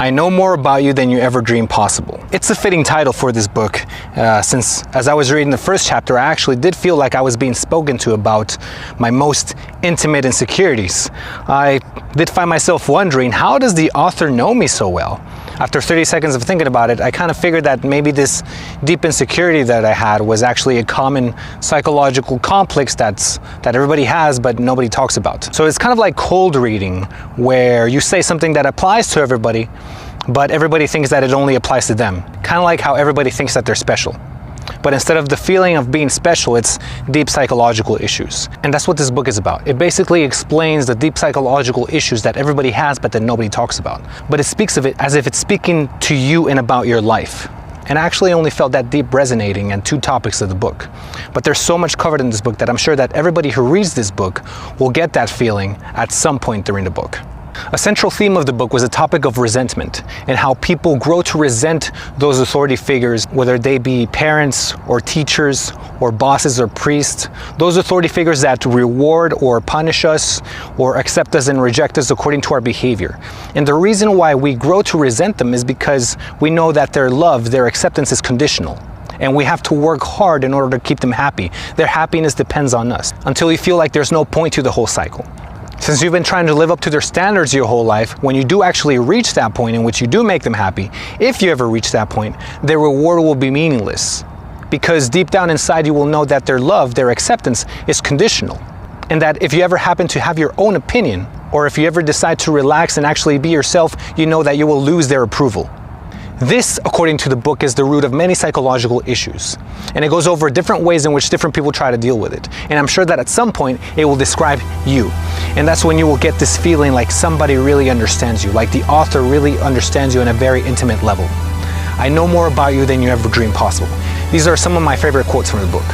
I know more about you than you ever dreamed possible. It's a fitting title for this book, since as I was reading the first chapter, I actually did feel like I was being spoken to about my most intimate insecurities. I did find myself wondering, how does the author know me so well? After 30 seconds of thinking about it, I kind of figured that maybe this deep insecurity that I had was actually a common psychological complex that everybody has, but nobody talks about. So it's kind of like cold reading, where you say something that applies to everybody, but everybody thinks that it only applies to them. Kind of like how everybody thinks that they're special. But instead of the feeling of being special, it's deep psychological issues. And that's what this book is about. It basically explains the deep psychological issues that everybody has but that nobody talks about. But it speaks of it as if it's speaking to you and about your life. And I actually only felt that deep resonating in 2 topics of the book. But there's so much covered in this book that I'm sure that everybody who reads this book will get that feeling at some point during the book. A central theme of the book was the topic of resentment and how people grow to resent those authority figures, whether they be parents or teachers or bosses or priests, those authority figures that reward or punish us or accept us and reject us according to our behavior. And the reason why we grow to resent them is because we know that their love, their acceptance is conditional. And we have to work hard in order to keep them happy. Their happiness depends on us until you feel like there's no point to the whole cycle. Since you've been trying to live up to their standards your whole life, when you do actually reach that point in which you do make them happy, if you ever reach that point, their reward will be meaningless. Because deep down inside you will know that their love, their acceptance is conditional. And that if you ever happen to have your own opinion, or if you ever decide to relax and actually be yourself, you know that you will lose their approval. This, according to the book, is the root of many psychological issues. And it goes over different ways in which different people try to deal with it. And I'm sure that at some point it will describe you. And that's when you will get this feeling like somebody really understands you, like the author really understands you on a very intimate level. I know more about you than you ever dreamed possible. These are some of my favorite quotes from the book.